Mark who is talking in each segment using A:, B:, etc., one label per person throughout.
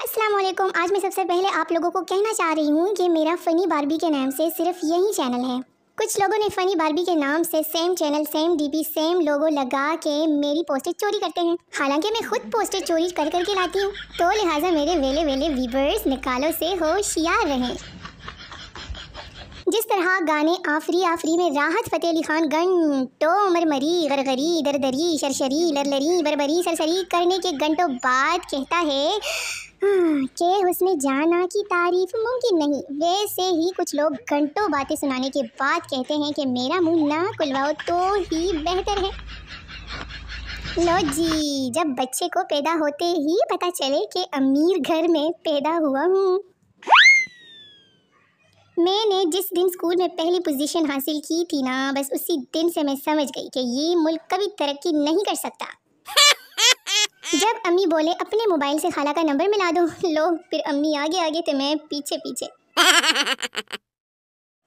A: अस्सलाम वालेकुम। आज मैं सबसे पहले आप लोगों को कहना चाह रही हूँ कि मेरा फ़नी बारबी के नाम से सिर्फ यही चैनल है। कुछ लोगों ने फ़नी बारबी के नाम से same channel, same DP, same logo लगा के मेरी पोस्टेज चोरी करते हैं। हालांकि मैं खुद पोस्टेज चोरी कर करके लाती हूँ, तो लिहाजा मेरे वेले वेले व्यूअर्स निकालो से होशियार रहें। जिस तरह गाने आफरी आफरी में राहत फ़तेह अली खान घंटों मरमरी गरगरी दरदरी शरशरी लरलरी बरबरी सरसरी करने के घंटों बाद कहता है कि हुस्न जाना की तारीफ मुमकिन नहीं, वैसे ही कुछ लोग घंटों बातें सुनाने के बाद कहते हैं कि मेरा मुंह ना खुलवाओ तो ही बेहतर है। लो जी, जब बच्चे को पैदा होते ही पता चले कि अमीर घर में पैदा हुआ हूँ। मैंने जिस दिन स्कूल में पहली पोजीशन हासिल की थी ना, बस उसी दिन से मैं समझ गई कि ये मुल्क कभी तरक्की नहीं कर सकता। जब अम्मी बोले अपने मोबाइल से खाला का नंबर मिला दो, लो फिर अम्मी आगे आगे तो मैं पीछे पीछे।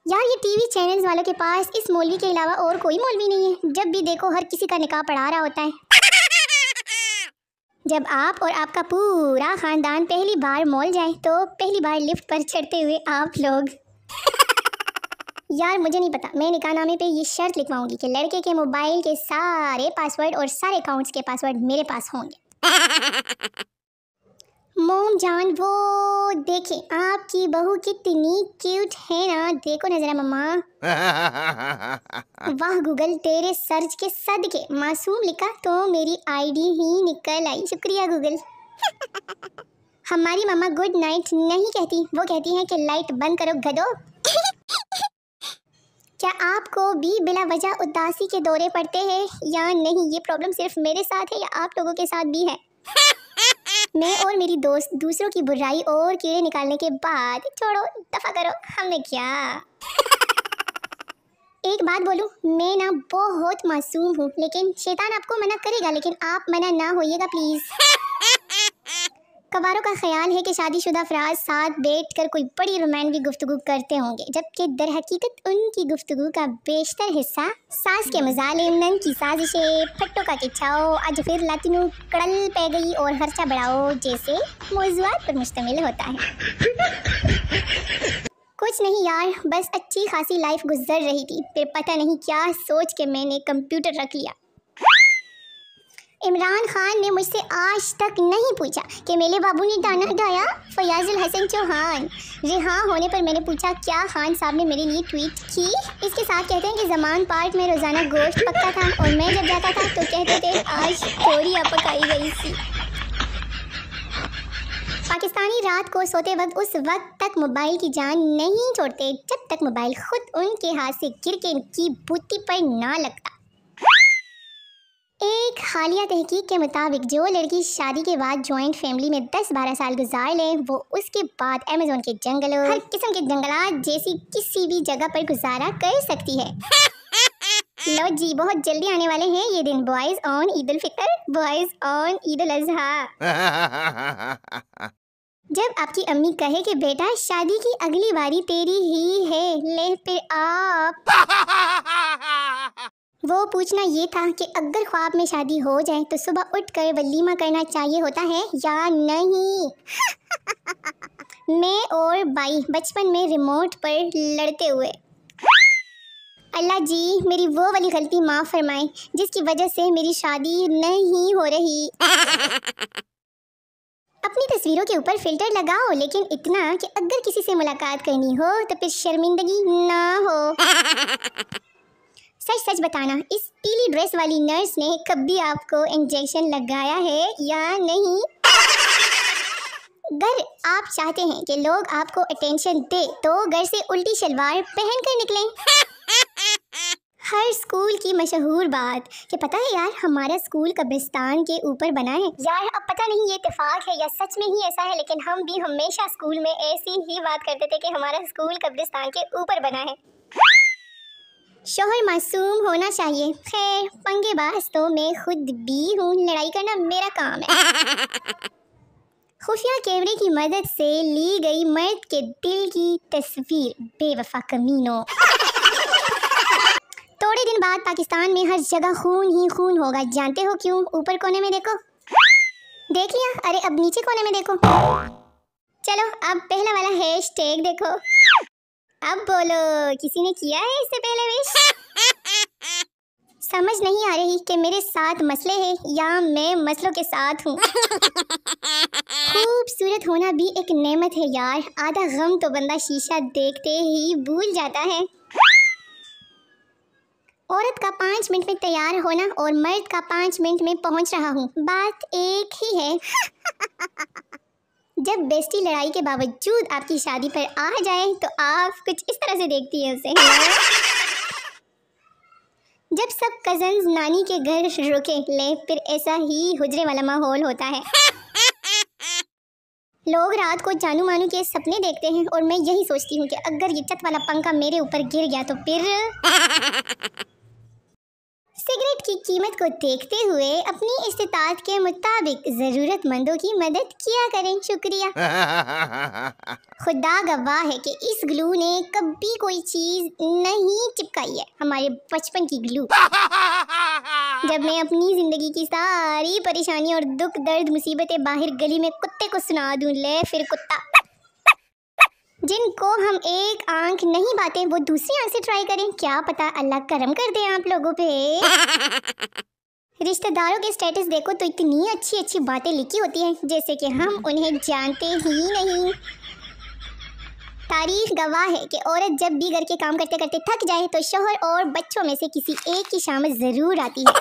A: यार ये टीवी चैनल्स वालों के पास इस मौलवी के अलावा और कोई मौलवी नहीं है। जब भी देखो हर किसी का निकाह पढ़ा रहा होता है। जब आप और आपका पूरा खानदान पहली बार मॉल जाए तो पहली बार लिफ्ट पर चढ़ते हुए आप लोग यार मुझे नहीं पता, मैं निकाहनामे पे ये शर्त लिखवाऊंगी कि लड़के के मोबाइल के सारे पासवर्ड और सारे अकाउंट्स के पासवर्ड मेरे पास होंगे। मोम जान वो देखें आपकी बहू कितनी क्यूट है ना, देखो ना जरा मम्मा। वाह गूगल तेरे सर्च के सदके मासूम लिखा तो मेरी आईडी ही निकल आई, शुक्रिया गूगल। हमारी मम्मा गुड नाइट नहीं कहती, वो कहती हैं कि लाइट बंद करो गधो। क्या आपको भी बिला वजह उदासी के दौरे पड़ते हैं या नहीं? ये प्रॉब्लम सिर्फ मेरे साथ है या आप लोगों के साथ भी है? मैं और मेरी दोस्त दूसरों की बुराई और कीड़े निकालने के बाद छोड़ो दफा करो, हमें क्या। एक बात बोलूं, मैं ना बहुत मासूम हूँ, लेकिन शैतान आपको मना करेगा, लेकिन आप मना ना होइएगा प्लीज। कवारों का ख्याल है कि शादीशुदा अफराद साथ बैठकर कोई बड़ी रोमांटिक गुफ्तगू करते होंगे, जबकि दर हकीकत उनकी गुफ्तगू का बेशतर हिस्सा सास के मजालिम, नन की साजिशें, फट्टो का किच्चाओ, आज फिर लातिनू कड़ल पै गई और खर्चा बढ़ाओ जैसे मौज़ूआत पर मुश्तमिल होता है। कुछ नहीं यार, बस अच्छी खासी लाइफ गुजर रही थी, फिर पता नहीं क्या सोच के मैंने कंप्यूटर रख लिया। इमरान खान ने मुझसे आज तक नहीं पूछा कि मेरे बाबू ने गाना गाया। फयाजुल हसन चौहान रिहा होने पर मैंने पूछा क्या खान साहब ने मेरे लिए ट्वीट की। इसके साथ कहते हैं कि ज़मान पार्क में रोज़ाना गोश्त पकता था और मैं जब जाता था तो कहते थे आज तोरियां पकाई गई थी। पाकिस्तानी रात को सोते वक्त उस वक्त तक मोबाइल की जान नहीं छोड़ते जब तक मोबाइल खुद उनके हाथ से गिर के इनकी बूती पर ना लगता। एक हालिया तहकीक के मुताबिक जो लड़की शादी के बाद जॉइंट फैमिली में 10-12 साल गुजार ले, वो उसके बाद अमेज़न के जंगलों, हर किस्म के जंगलात जैसी किसी भी जगह पर गुजारा कर सकती है। लो जी, बहुत जल्दी आने वाले हैं ये दिन। Boys on Eid ul Fitr, boys on Eid ul Azha. जब आपकी अम्मी कहे कि बेटा शादी की अगली बारी तेरी ही है, ले फिर आप वो पूछना ये था कि अगर ख्वाब में शादी हो जाए तो सुबह उठकर वलीमा करना चाहिए होता है या नहीं। मैं और बाई बचपन में रिमोट पर लड़ते हुए। अल्लाह जी मेरी वो वाली गलती माफ़ फरमाए जिसकी वजह से मेरी शादी नहीं हो रही। अपनी तस्वीरों के ऊपर फिल्टर लगाओ, लेकिन इतना कि अगर किसी से मुलाकात करनी हो तो फिर शर्मिंदगी ना हो। सच सच बताना, इस पीली ड्रेस वाली नर्स ने कभी आपको इंजेक्शन लगाया है या नहीं? अगर आप चाहते हैं कि लोग आपको अटेंशन दे तो घर से उल्टी शलवार पहन कर निकलें। हर स्कूल की मशहूर बात कि पता है यार हमारा स्कूल कब्रिस्तान के ऊपर बना है। यार अब पता नहीं ये इत्तेफाक है या सच में ही ऐसा है, लेकिन हम भी हमेशा स्कूल में ऐसी ही बात करते थे कि हमारा स्कूल कब्रिस्तान के ऊपर बना है। शोहर मासूम होना चाहिए। खैर पंगेबाज तो मैं खुद भी हूँ, लड़ाई करना मेरा काम है। खुफिया कैमरे की मदद से ली गई मर्द के दिल की तस्वीर, बेवफा कमीनों। थोड़े दिन बाद पाकिस्तान में हर जगह खून ही खून होगा, जानते हो क्यों? ऊपर कोने में देखो, देख लिया? अरे अब नीचे कोने में देखो। चलो अब पहला वाला हैशटैग देखो। अब बोलो, किसी ने किया है इससे पहले विश? समझ नहीं आ रही कि मेरे साथ मसले हैं या मैं मसलों के साथ हूँ। खूबसूरत होना भी एक नेमत है यार, आधा गम तो बंदा शीशा देखते ही भूल जाता है। औरत का 5 मिनट में तैयार होना और मर्द का 5 मिनट में पहुंच रहा हूँ, बात एक ही है। जब बेस्टी लड़ाई के बावजूद आपकी शादी पर आ जाए तो आप कुछ इस तरह से देखती है उसे। जब सब कजन्स नानी के घर रुके ले, फिर ऐसा ही हुजरे वाला माहौल होता है। लोग रात को जानू मानू के सपने देखते हैं और मैं यही सोचती हूँ कि अगर ये छत वाला पंखा मेरे ऊपर गिर गया तो फिर। सिगरेट की कीमत को देखते हुए अपनी इस्तिताअत के मुताबिक जरूरतमंदों की मदद किया करें। शुक्रिया। खुदा गवाह है कि इस ग्लू ने कभी कोई चीज नहीं चिपकाई है, हमारे बचपन की ग्लू। जब मैं अपनी जिंदगी की सारी परेशानी और दुख दर्द मुसीबतें बाहर गली में कुत्ते को सुना दूं, ले फिर कुत्ता। जिनको हम एक आंख नहीं बातें वो दूसरी आंख से ट्राई करें, क्या पता अल्लाह करम कर दे आप लोगों पे। रिश्तेदारों के स्टेटस देखो तो इतनी अच्छी अच्छी बातें लिखी होती हैं जैसे कि हम उन्हें जानते ही नहीं। तारीख गवाह है कि औरत जब भी घर के काम करते करते थक जाए तो शौहर और बच्चों में से किसी एक की शामत जरूर आती है।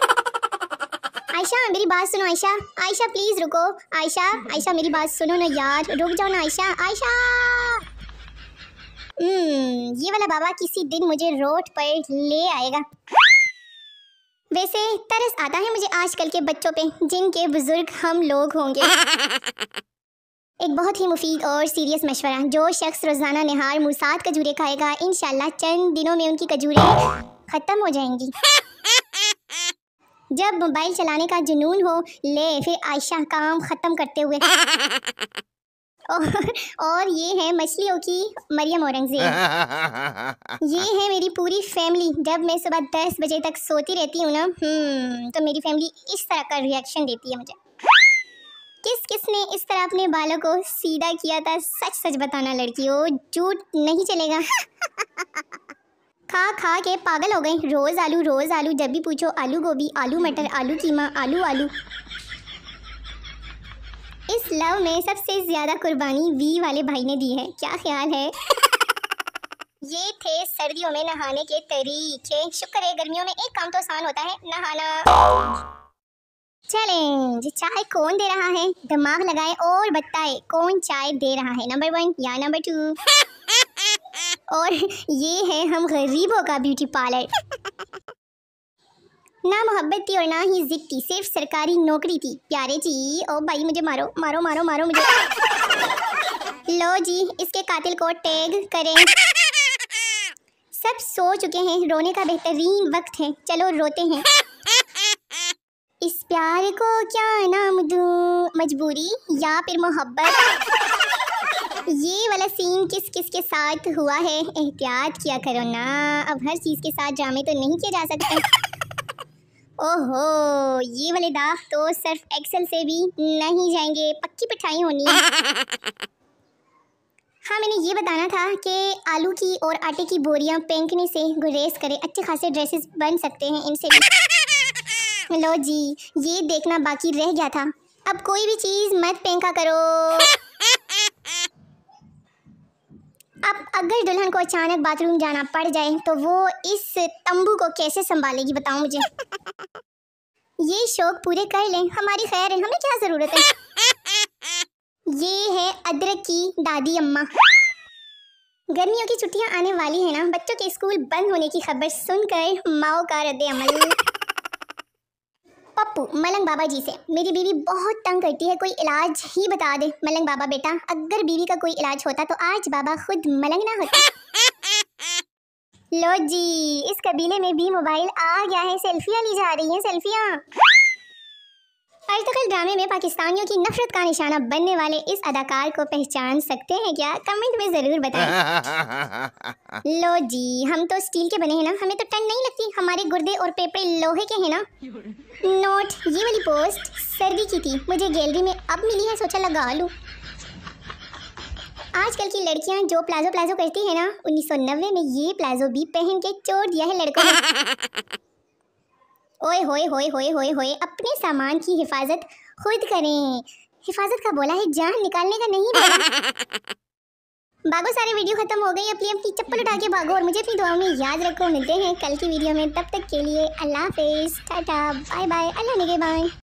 A: आयशा मेरी बात सुनो, आयशा आयशा प्लीज रुको, आयशा आयशा मेरी बात सुनो ना यार, रुक जाओ ना आयशा आयशा। ये वाला बाबा किसी दिन मुझे रोड पर ले आएगा। वैसे तरस आता है मुझे आजकल के बच्चों पे जिनके बुजुर्ग हम लोग होंगे। एक बहुत ही मुफीद और सीरियस मशवरा, जो शख्स रोजाना निहार मुँह 7 खजूरें खाएगा इंशाल्लाह चंद दिनों में उनकी खजूरें खत्म हो जाएंगी। जब मोबाइल चलाने का जुनून हो, ले फिर आयशा काम खत्म करते हुए। और ये है मछलियों की मरियम औरंगजेब। ये है मेरी पूरी फैमिली। जब मैं सुबह 10 बजे तक सोती रहती हूँ ना, तो मेरी फैमिली इस तरह का रिएक्शन देती है मुझे। किस किस ने इस तरह अपने बालों को सीधा किया था? सच सच बताना लड़कियों, झूठ नहीं चलेगा। खा खा के पागल हो गए, रोज आलू, जब भी पूछो आलू गोभी, आलू मटर, आलू कीमा, आलू आलू। इस लव में सबसे ज्यादा कुर्बानी वी वाले भाई ने दी है, क्या ख्याल है? ये थे सर्दियों में नहाने के तरीके। शुक्र है गर्मियों में एक काम तो आसान होता है, नहाना। चैलेंज, चाय कौन दे रहा है? दिमाग लगाए और बताए कौन चाय दे रहा है, नंबर 1 या नंबर 2। और ये है हम गरीबों का ब्यूटी पार्लर। ना मोहब्बत थी और ना ही जिद थी, सिर्फ सरकारी नौकरी थी। प्यारे जी, ओ भाई मुझे मारो मारो मारो मारो मुझे। लो जी, इसके कातिल को टैग करें। सब सो चुके हैं, रोने का बेहतरीन वक्त है, चलो रोते हैं। इस प्यार को क्या नाम दूं, मजबूरी या फिर मोहब्बत? ये वाला सीन किस किस के साथ हुआ है? एहतियात किया करो ना, अब हर चीज के साथ ड्रामे तो नहीं किए जा सकते। ओहो, ये वाले दाग तो सिर्फ एक्सेल से भी नहीं जाएंगे, पक्की पिटाई होनी है। हाँ, मैंने ये बताना था कि आलू की और आटे की बोरियां फेंकने से गुरेज करें, अच्छे खासे ड्रेसेस बन सकते हैं इनसे भी। लो जी, ये देखना बाकी रह गया था, अब कोई भी चीज मत फेंका करो। अब अगर दुल्हन को अचानक बाथरूम जाना पड़ जाए तो वो इस तंबू को कैसे संभालेगी, बताओ मुझे। ये शौक पूरे कर लें, हमारी खैर है, हमें क्या जरूरत है। ये है अदरक की दादी अम्मा। गर्मियों की छुट्टियां आने वाली है ना, बच्चों के स्कूल बंद होने की खबर सुनकर माओ का रद्द अमल। पप्पू मलंग बाबा जी से, मेरी बीवी बहुत तंग करती है, कोई इलाज ही बता दे। मलंग बाबा, बेटा अगर बीवी का कोई इलाज होता तो आज बाबा खुद मलंग ना होता। लो जी, इस कबीले में भी मोबाइल आ गया है, सेल्फियां ली जा रही हैं, सेल्फियां। अर्तुगरुल ड्रामे में पाकिस्तानियों की नफरत का निशाना बनने वाले इस अदाकार को पहचान सकते हैं क्या? कमेंट में जरूर बताएं। लो जी, हम तो स्टील के बने हैं ना, हमें तो ठंड नहीं लगती, हमारे गुर्दे और फेफड़े लोहे के हैं ना। नोट, ये वाली पोस्ट सर्दी की थी, मुझे गैलरी में अब मिली है, सोचा लगा लूं। आजकल की लड़कियां जो प्लाजो प्लाजो करती है ना, 1990 में ये प्लाजो भी पहन के छोड़ दिया है लड़कों ने। ओए होए होए होए होए होए, अपने सामान की हिफाजत खुद करें। हिफाजत का बोला है, जान निकालने का नहीं बोला। भागो, सारे वीडियो खत्म हो गई, अपनी अपनी चप्पल उठा के भागो और मुझे अपनी दुआओं में याद रखो। मिलते हैं कल की वीडियो में, तब तक के लिए अल्लाह हाफिज़, टाटा, बाय बाय, अल्लाह निगहबान।